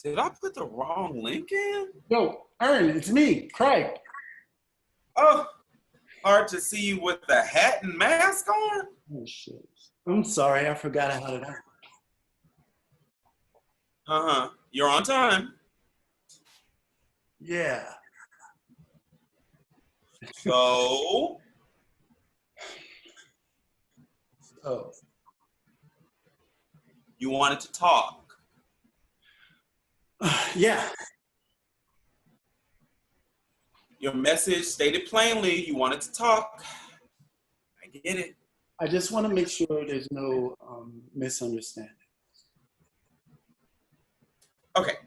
Did I put the wrong link in? Yo, Ern, it's me, Craig. Oh, hard to see you with the hat and mask on. Oh, shit. I'm sorry, I forgot I had it on. Uh-huh. You're on time. Yeah. So? Oh. You wanted to talk. Yeah. Your message stated plainly you wanted to talk. I get it. I just want to make sure there's no misunderstanding. Okay.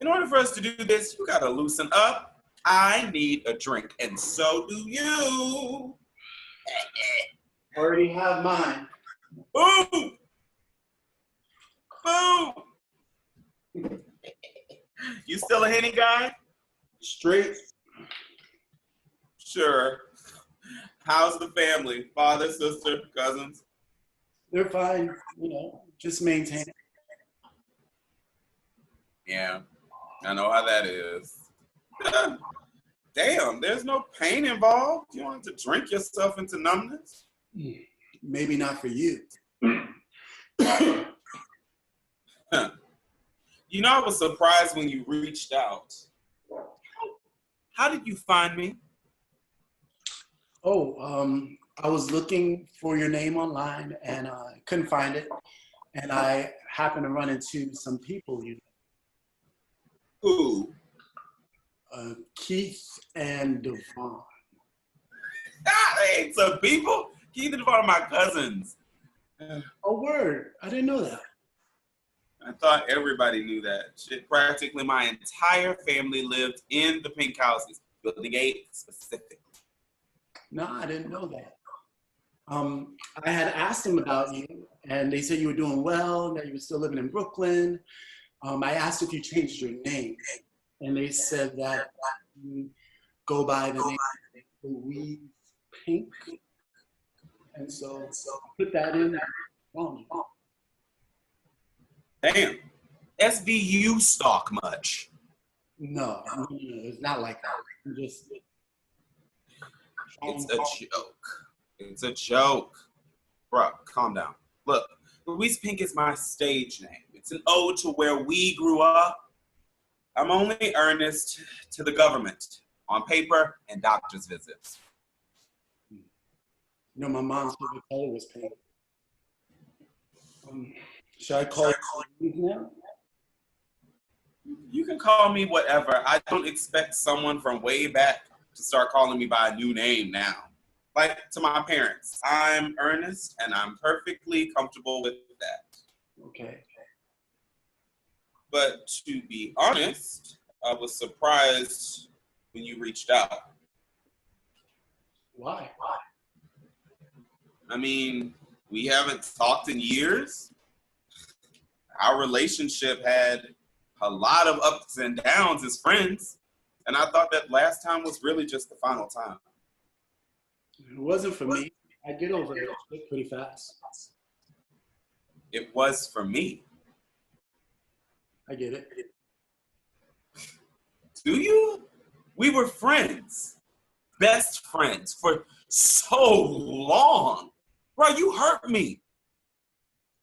In order for us to do this, you gotta loosen up. I need a drink, and so do you. I already have mine. Boom! Boom! You still a Henny guy? Straight. Sure. How's the family? Father, sister, cousins? They're fine, just maintain it. Yeah, I know how that is. Damn, there's no pain involved. You wanted to drink yourself into numbness? Maybe not for you. You know, I was surprised when you reached out. How did you find me? Oh, I was looking for your name online and I couldn't find it. And I happened to run into some people you know. Who? Keith and Devon. Hey, some people? Keith and Devon are my cousins. Oh, word. I didn't know that. I thought everybody knew that. Shit, practically my entire family lived in the pink houses, Building 8 specifically. No, I didn't know that. I had asked them about you, and they said you were doing well, and that you were still living in Brooklyn. I asked if you changed your name, and they said that you go by the name Louise Pink. And so put that in there. Damn. SVU stalk much? No, it's not like that. It's a joke. It's a joke. Bro, calm down. Look, Louise Pink is my stage name. It's an ode to where we grew up. I'm only earnest to the government on paper and doctor's visits. My mom's favorite color was pink. Should I call you now? You can call me whatever. I don't expect someone from way back to start calling me by a new name now. Like to my parents, I'm Ernest and I'm perfectly comfortable with that. Okay. But to be honest, I was surprised when you reached out. Why? I mean, we haven't talked in years. Our relationship had a lot of ups and downs as friends. And I thought that last time was really just the final time. It wasn't for me. I get over it pretty fast. It was for me. I get it. Do you? We were friends. Best friends for so long. Bro, you hurt me.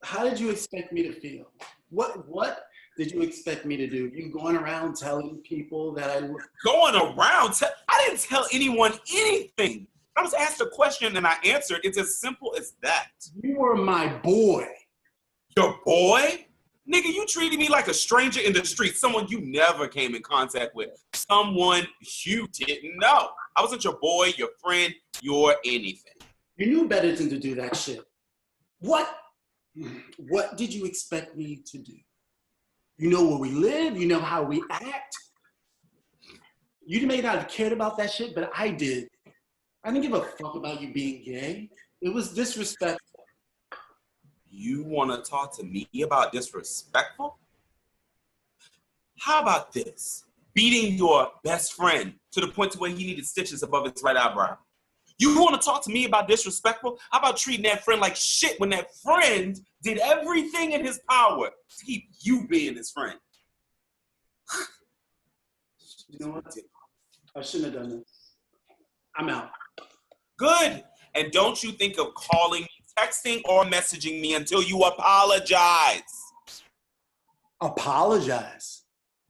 How did you expect me to feel? What did you expect me to do? You going around telling people that I... Going around? I didn't tell anyone anything. I was asked a question and I answered. It's as simple as that. You were my boy. Your boy? Nigga, you treated me like a stranger in the street, someone you never came in contact with, someone you didn't know. I wasn't your boy, your friend, your anything. You knew better than to do that shit. What did you expect me to do? You know where we live, you know how we act. You may not have cared about that shit, but I did. I didn't give a fuck about you being gay. It was disrespectful. You want to talk to me about disrespectful? How about this? beating your best friend to the point to where he needed stitches above his right eyebrow. You want to talk to me about disrespectful? How about treating that friend like shit when that friend did everything in his power to keep you being his friend? You know what? I shouldn't have done this. I'm out. Good. And don't you think of calling, texting, or messaging me until you apologize. Apologize?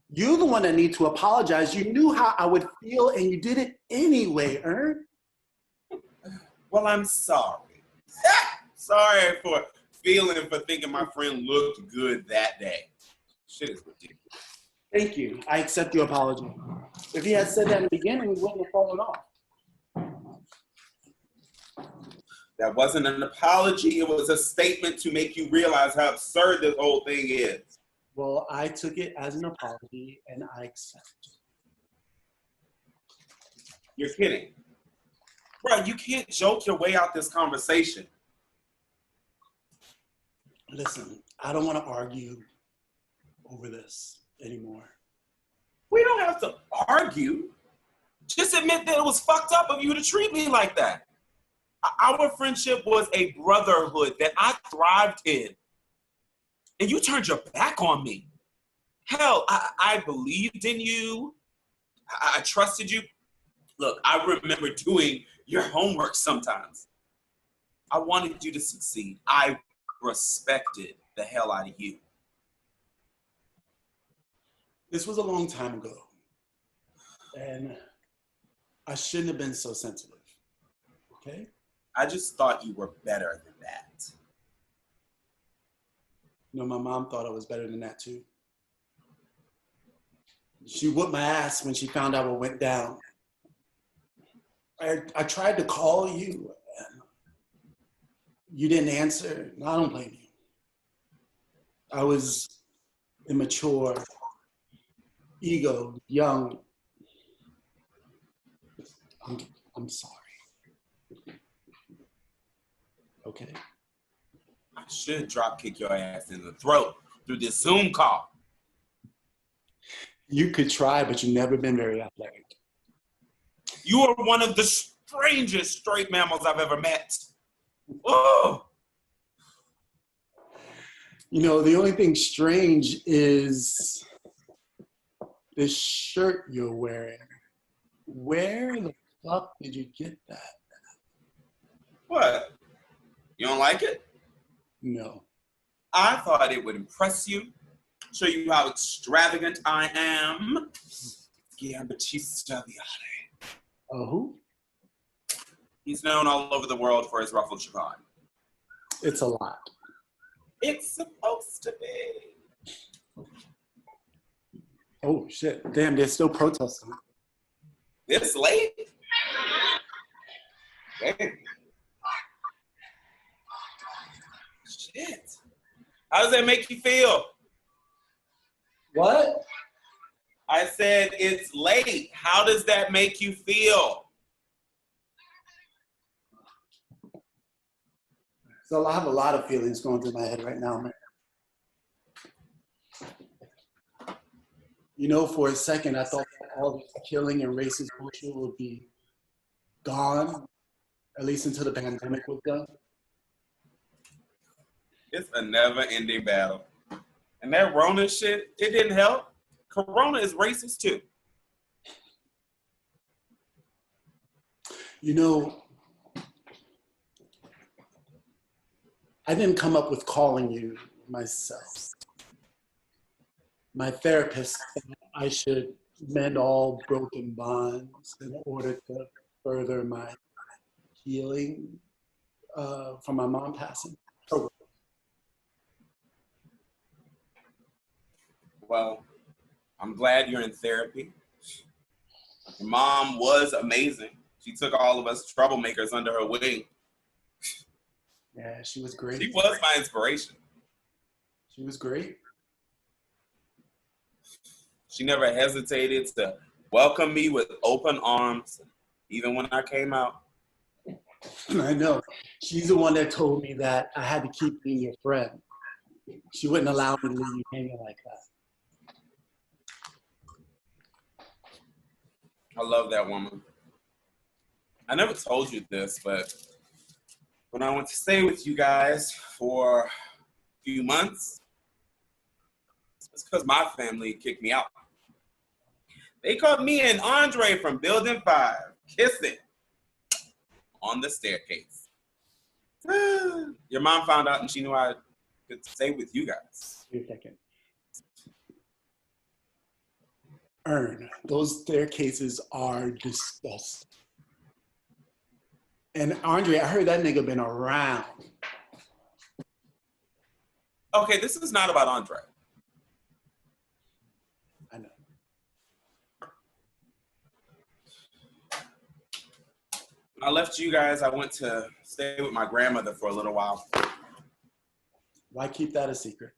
You're the one that needs to apologize. You knew how I would feel and you did it anyway, Ern. Well, I'm sorry. Sorry for thinking my friend looked good that day. Shit is ridiculous. Thank you. I accept your apology. If he had said that in the beginning, we wouldn't have fallen off. That wasn't an apology. It was a statement to make you realize how absurd this whole thing is. Well, I took it as an apology, and I accept. You're kidding. Bro, you can't joke your way out this conversation. Listen, I don't want to argue over this anymore. We don't have to argue. Just admit that it was fucked up of you to treat me like that. Our friendship was a brotherhood that I thrived in. And you turned your back on me. Hell, I believed in you. I trusted you. Look, I remember doing your homework sometimes. I wanted you to succeed. I respected the hell out of you. This was a long time ago. And I shouldn't have been so sensitive. Okay? I just thought you were better than that. You know, my mom thought I was better than that too. She whooped my ass when she found out what went down. I tried to call you. And you didn't answer. No, I don't blame you. I was immature, ego, young. I'm sorry. Okay. I should drop kick your ass in the throat through this Zoom call. You could try, but you've never been very athletic. You are one of the strangest straight mammals I've ever met. Oh! You know, the only thing strange is this shirt you're wearing. Where the fuck did you get that? What? You don't like it? No. I thought it would impress you, show you how extravagant I am. Giambattista Viale. Oh, who? He's known all over the world for his ruffled chiffon. It's a lot. It's supposed to be. Oh, shit. Damn, they're still protesting. This late? Damn. Shit. How does that make you feel? What? I said it's late. How does that make you feel? So I have a lot of feelings going through my head right now, man. You know, for a second, I thought that all this killing and racist bullshit would be gone, at least until the pandemic was done. It's a never-ending battle. And that Rona shit, it didn't help. Corona is racist too. You know, I didn't come up with calling you myself. My therapist said I should mend all broken bonds in order to further my healing from my mom passing. Well, I'm glad you're in therapy. Your mom was amazing. She took all of us troublemakers under her wing. Yeah, she was great. She was my inspiration. She was great. She never hesitated to welcome me with open arms, even when I came out. I know. She's the one that told me that I had to keep being your friend. She wouldn't allow me to leave you hanging like that. I love that woman. I never told you this, but when I went to stay with you guys for a few months, it's because my family kicked me out. They caught me and Andre from Building 5 kissing on the staircase. Your mom found out and she knew I could stay with you guys. Wait a second. Those staircases are disgusting. And Andre, I heard that nigga been around. Okay, this is not about Andre. I know. When I left you guys, I went to stay with my grandmother for a little while. Why keep that a secret?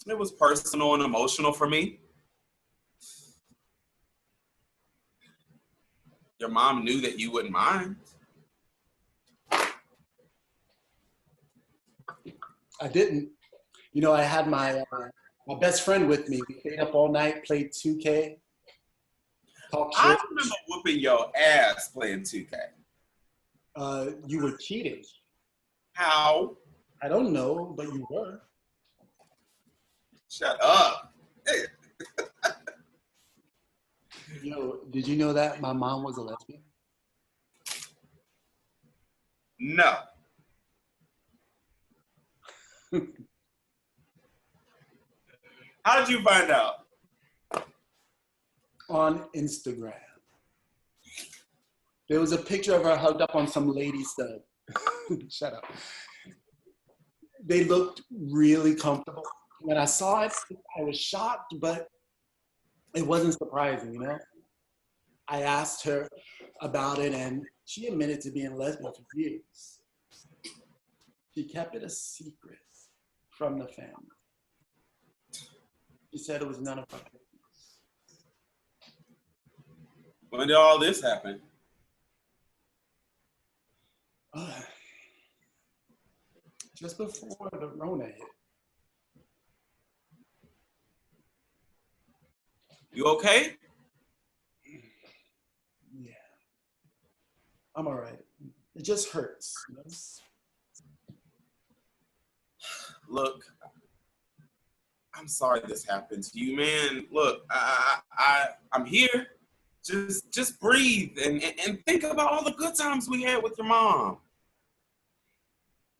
It was personal and emotional for me. Your mom knew that you wouldn't mind. I didn't. You know, I had my best friend with me. We stayed up all night, played 2K, talked shit. I remember whooping your ass playing 2K. You were cheating. How? I don't know, but you were. Shut up. Yo, did you know that my mom was a lesbian? No. How did you find out? On Instagram. There was a picture of her hugged up on some lady stud. Shut up. They looked really comfortable. When I saw it, I was shocked, but it wasn't surprising, you know? I asked her about it, and she admitted to being lesbian for years. She kept it a secret from the family. She said it was none of her business. When did all this happen? Just before the Rona hit. You okay? Yeah. I'm all right. It just hurts. You know? Look, I'm sorry this happened to you, man. Look, I'm here. Just breathe and think about all the good times we had with your mom.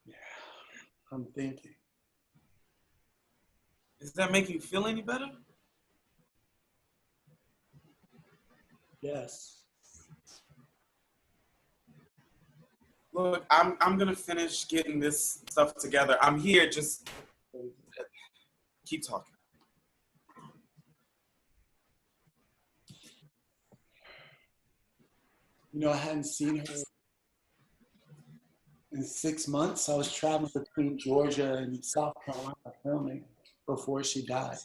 Yeah, I'm thinking. Does that make you feel any better? Yes. Look, I'm gonna finish getting this stuff together. I'm here, just keep talking. You know, I hadn't seen her in 6 months. I was traveling between Georgia and South Carolina filming before she died.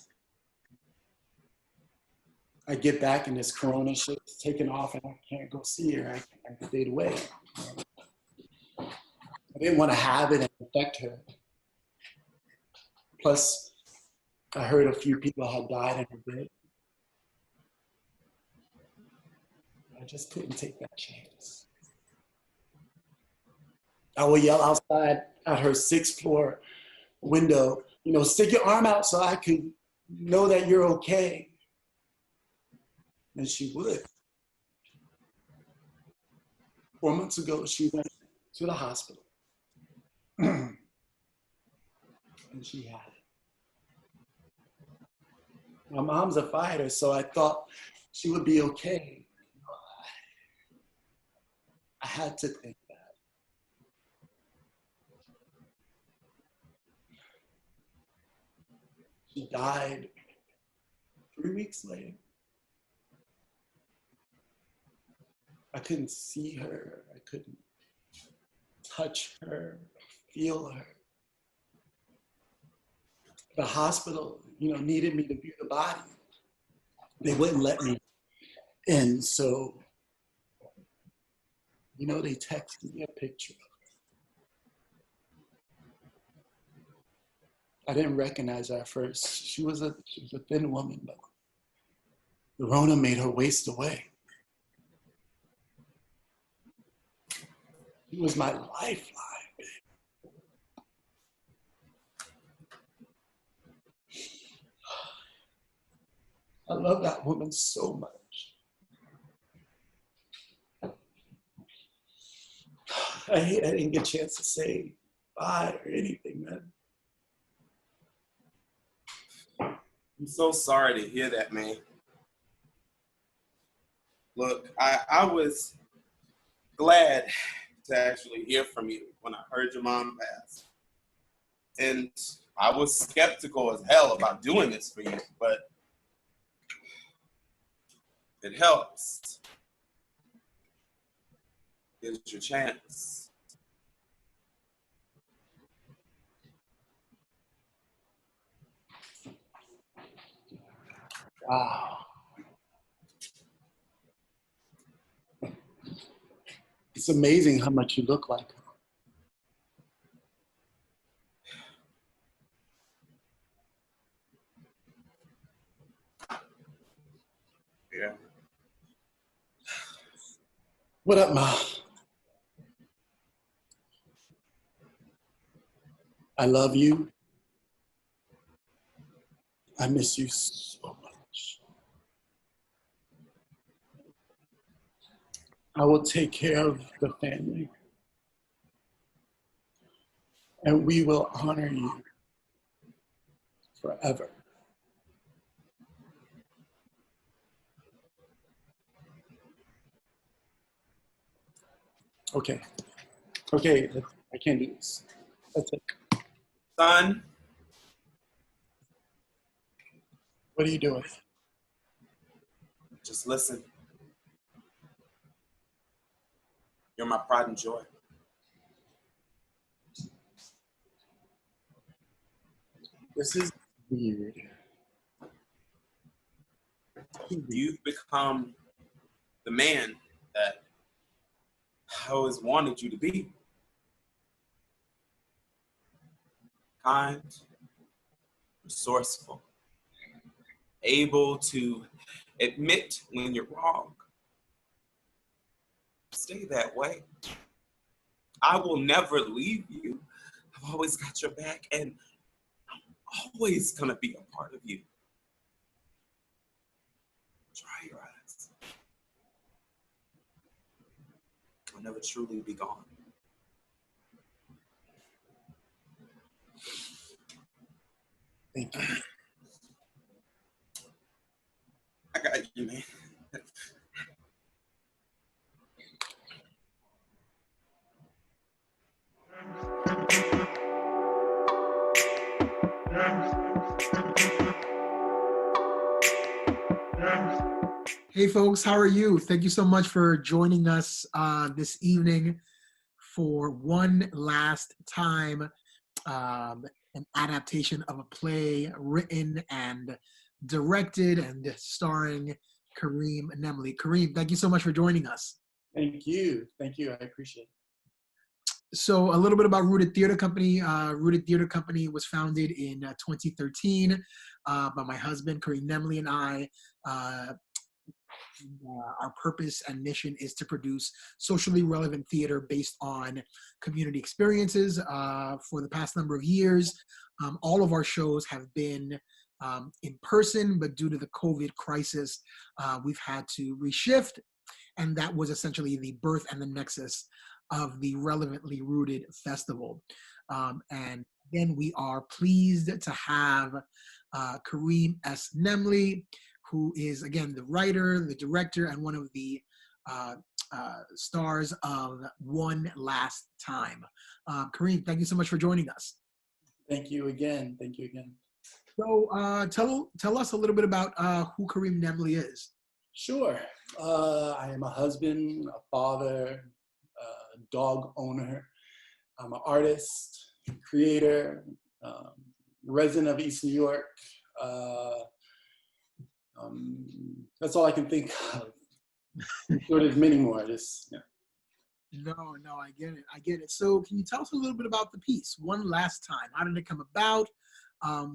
I get back and this corona shit's taken off and I can't go see her. I stayed away. I didn't want to have it and affect her. Plus, I heard a few people had died in her bed. I just couldn't take that chance. I would yell outside at her 6th floor window, you know, stick your arm out so I could know that you're okay. And she would. 4 months ago, she went to the hospital. And she had it. My mom's a fighter, so I thought she would be okay. I had to think that. She died 3 weeks later. I couldn't see her. I couldn't touch her, feel her. The hospital, you know, needed me to view the body. They wouldn't let me in, so, you know, they texted me a picture of her. I didn't recognize her at first. She was a thin woman, but The Rona made her waste away. She was my lifeline. I love that woman so much. I hate I didn't get a chance to say bye or anything, man. I'm so sorry to hear that, man. Look, I was glad to actually hear from you when I heard your mom pass. And I was skeptical as hell about doing this for you, but it helps. Here's your chance. Wow. It's amazing how much you look like her. Yeah. What up, Ma? I love you. I miss you so much. I will take care of the family. And we will honor you forever. Okay. Okay, I can't do this. That's it. Son, What are you doing? just listen. You're my pride and joy. This is weird. You've become the man that I always wanted you to be. Kind, resourceful, able to admit when you're wrong. Stay that way. I will never leave you. I've always got your back, and I'm always gonna be a part of you. Dry your eyes. I'll never truly be gone. Thank you. I got you, man. Hey folks, how are you? Thank you so much for joining us this evening for One Last Time, an adaptation of a play written and directed and starring Kareem Nemley. Kareem, thank you so much for joining us. Thank you. Thank you. I appreciate it. So a little bit about Rooted Theater Company. Rooted Theater Company was founded in 2013 by my husband, Kareem Nemley, and I. Our purpose and mission is to produce socially relevant theater based on community experiences. For the past number of years, all of our shows have been in person, but due to the COVID crisis, we've had to reshift, and that was essentially the birth and the nexus of the Relevantly Rooted Festival. And again, we are pleased to have Kareem S. Nemley, who is, again, the writer, the director, and one of the stars of One Last Time. Kareem, thank you so much for joining us. Thank you again. Thank you again. So tell us a little bit about who Kareem Nemley is. Sure. I am a husband, a father, a dog owner. I'm an artist, creator, resident of East New York. That's all I can think of. I'm sure there's many more. Yeah. No, I get it. So can you tell us a little bit about the piece, One Last Time? How did it come about?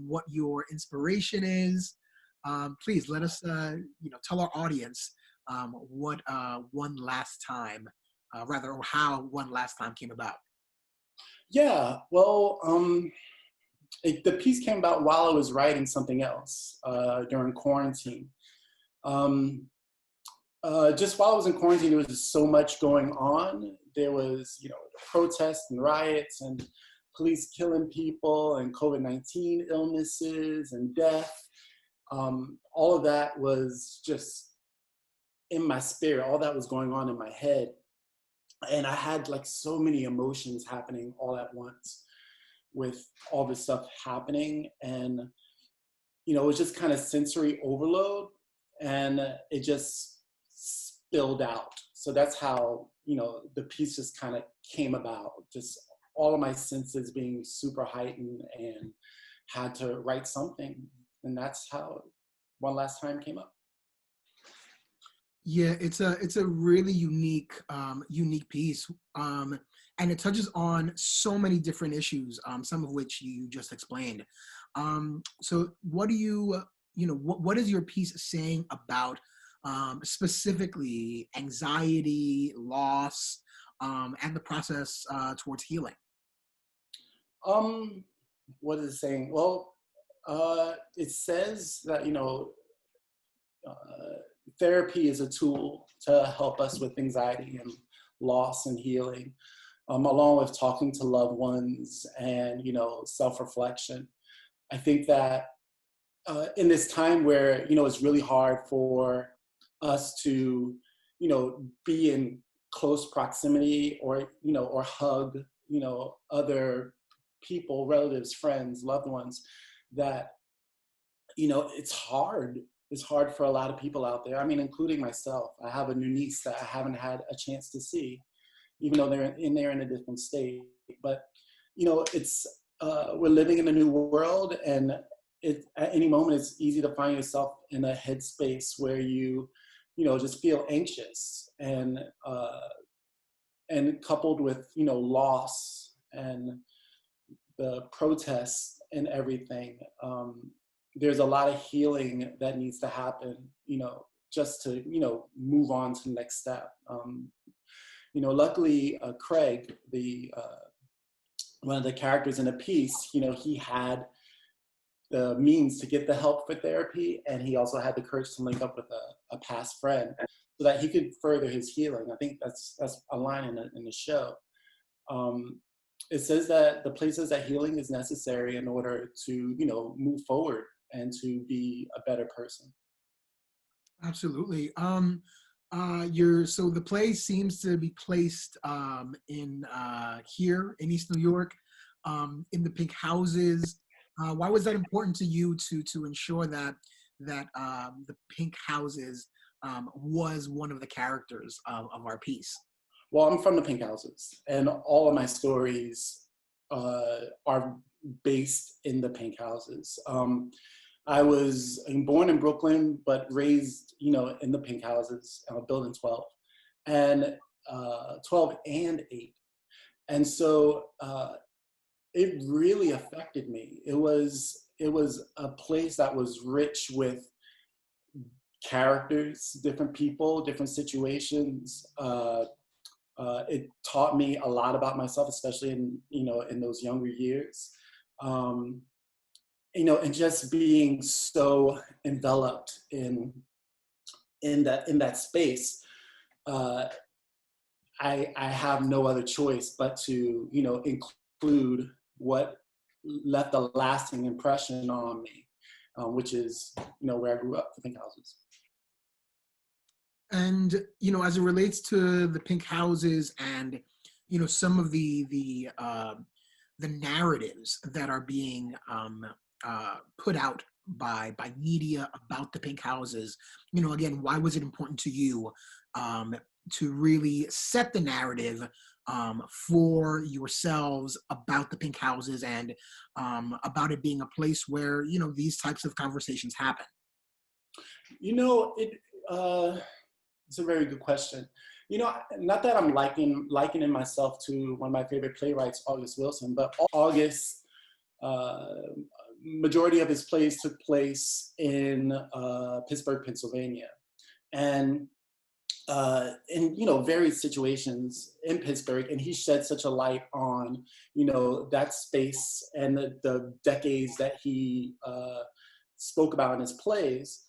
What your inspiration is? please let us, tell our audience what One Last Time, or how One Last Time came about. Yeah, well, the piece came about while I was writing something else during quarantine. Just while I was in quarantine, there was just so much going on. There was, protests and riots and police killing people and COVID-19 illnesses and death. All of that was just in my spirit. All that was going on in my head. And I had like so many emotions happening all at once with all this stuff happening. And, it was just kind of sensory overload, and it just spilled out. So that's how, the piece just kind of came about, just all of my senses being super heightened, and had to write something. And that's how One Last Time came up. Yeah, it's a really unique piece, and it touches on so many different issues, some of which you just explained. So, what do what is your piece saying about specifically anxiety, loss, and the process towards healing? What is it saying? Well, it says that therapy is a tool to help us with anxiety and loss and healing, along with talking to loved ones and, self-reflection. I think that in this time where, it's really hard for us to, be in close proximity or hug, other people, relatives, friends, loved ones, that, it's hard. It's hard for a lot of people out there. I mean, including myself. I have a new niece that I haven't had a chance to see, even though they're in a different state. But, it's we're living in a new world, and at any moment it's easy to find yourself in a headspace where you just feel anxious, and coupled with loss and the protests and everything. There's a lot of healing that needs to happen, just to, move on to the next step. Luckily, Craig, one of the characters in the piece, he had the means to get the help for therapy, and he also had the courage to link up with a past friend so that he could further his healing. I think that's a line in the show. It says that the places that healing is necessary in order to, move forward and to be a better person. Absolutely. So the play seems to be placed in here in East New York, in the Pink Houses. Why was that important to you to ensure that the Pink Houses was one of the characters of our piece? Well, I'm from the Pink Houses, and all of my stories are based in the Pink Houses. I was born in Brooklyn, but raised, in the Pink Houses, building 12, and 12 and 8. And so it really affected me. It was a place that was rich with characters, different people, different situations. It taught me a lot about myself, especially in those younger years. And just being so enveloped in that space, I have no other choice but to include what left a lasting impression on me, which is where I grew up, the Pink Houses. And as it relates to the Pink Houses and some of the narratives that are being put out by media about the Pink Houses, again, why was it important to you to really set the narrative for yourselves about the Pink Houses and about it being a place where these types of conversations happen? It's a very good question. Not that I'm likening myself to one of my favorite playwrights, August Wilson, but August majority of his plays took place in Pittsburgh, Pennsylvania. And in, you know, various situations in Pittsburgh, and he shed such a light on, you know, that space and the decades that he spoke about in his plays.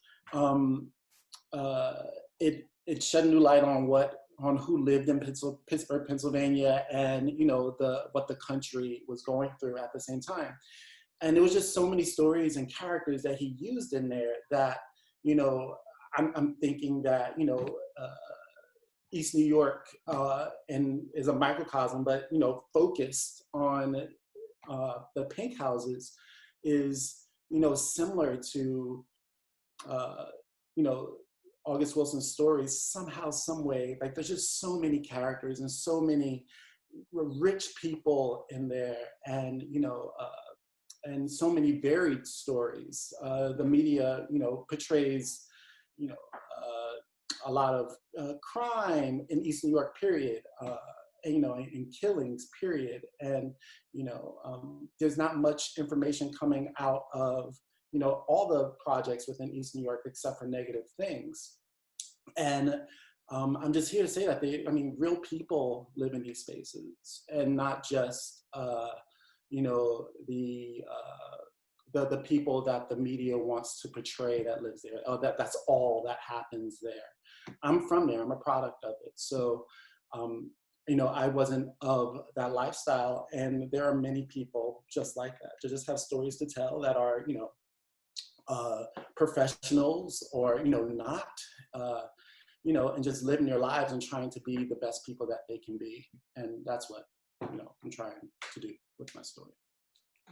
It shed a new light on who lived in Pittsburgh, Pennsylvania, and, you know, what the country was going through at the same time. And there was just so many stories and characters that he used in there that, you know, I'm thinking that, you know, East New York and is a microcosm, but, you know, focused on the pink houses is, you know, similar to, you know, August Wilson's stories somehow, some way. Like, there's just so many characters and so many rich people in there, and, you know, and so many varied stories. The media, you know, portrays, you know, a lot of crime in East New York, period, and, you know, and killings, period. And, you know, there's not much information coming out of, you know, all the projects within East New York except for negative things. And I'm just here to say that real people live in these spaces, and not just, you know, the people that the media wants to portray that lives there. Oh, that's all that happens there. I'm from there. I'm a product of it. So, you know, I wasn't of that lifestyle, and there are many people just like that, to just have stories to tell that are, you know, professionals or, you know, not, you know, and just living their lives and trying to be the best people that they can be. And that's what, you know, I'm trying to do with my story.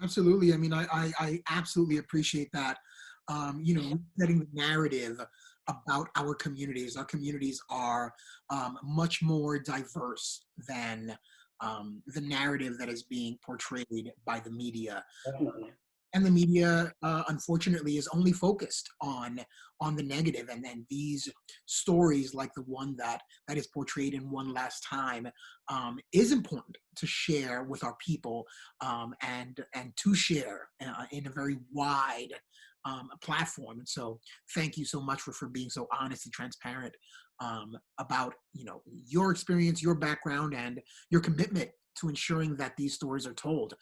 Absolutely. I mean, I absolutely appreciate that. You know, setting the narrative about our communities. Our communities are much more diverse than the narrative that is being portrayed by the media. Definitely. And the media, unfortunately, is only focused on the negative. And then these stories, like the one that is portrayed in One Last Time, is important to share with our people, and to share in a very wide platform. And so, thank you so much for being so honest and transparent about, you know, your experience, your background, and your commitment to ensuring that these stories are told.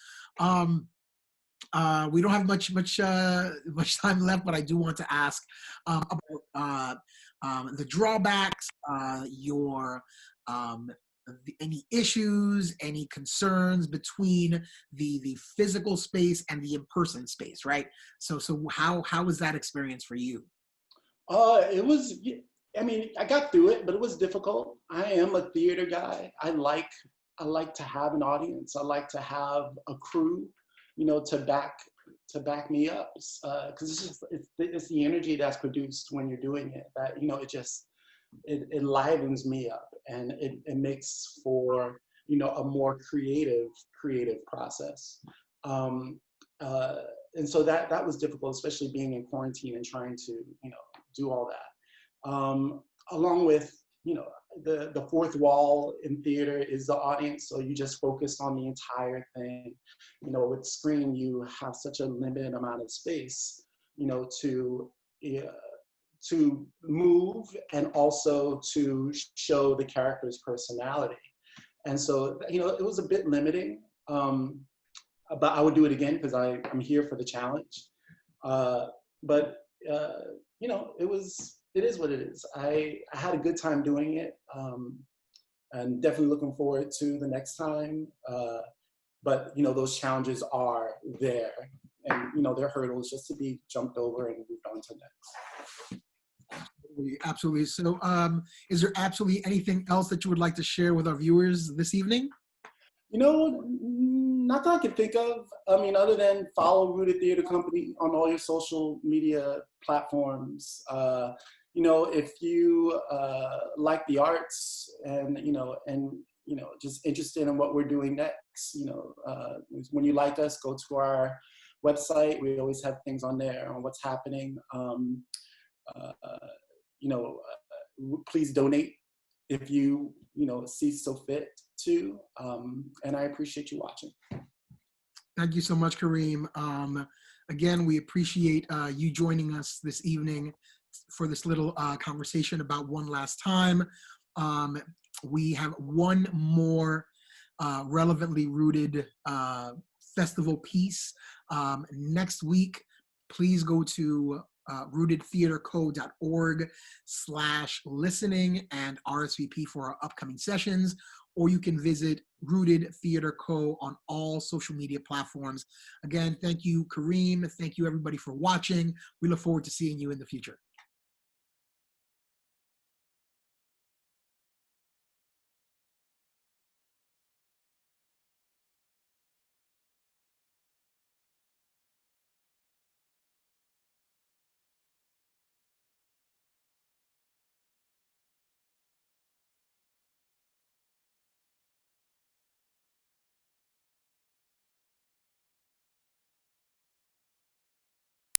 We don't have much time left, but I do want to ask about the drawbacks, any issues, any concerns between the physical space and the in-person space, right? So how was that experience for you? It was. I mean, I got through it, but it was difficult. I am a theater guy. I like to have an audience. I like to have a crew, you know, to back me up, because it's the energy that's produced when you're doing it that, you know, it livens me up, and it makes for, you know, a more creative process. And so that was difficult, especially being in quarantine and trying to, you know, do all that. Along with, you know, the fourth wall in theater is the audience, so you just focus on the entire thing. You know, with screen, you have such a limited amount of space, you know, to move and also to show the character's personality. And so, you know, it was a bit limiting, but I would do it again because I'm here for the challenge. But you know, it is what it is. I had a good time doing it, and definitely looking forward to the next time. But, you know, those challenges are there, and, you know, they're hurdles just to be jumped over and moved on to next. Absolutely. So is there absolutely anything else that you would like to share with our viewers this evening? You know, not that I can think of. I mean, other than follow Rooted Theater Company on all your social media platforms. You know, if you like the arts and, you know, just interested in what we're doing next, you know, when you like us, go to our website. We always have things on there on what's happening. You know, please donate if you know, see so fit to. And I appreciate you watching. Thank you so much, Kareem. Again, we appreciate you joining us this evening for this little conversation about One Last Time. We have one more relevantly rooted festival piece next week. Please go to rootedtheaterco.org/listening and RSVP for our upcoming sessions, or you can visit Rooted Theater Co. on all social media platforms. Again, thank you, Kareem. Thank you, everybody, for watching. We look forward to seeing you in the future.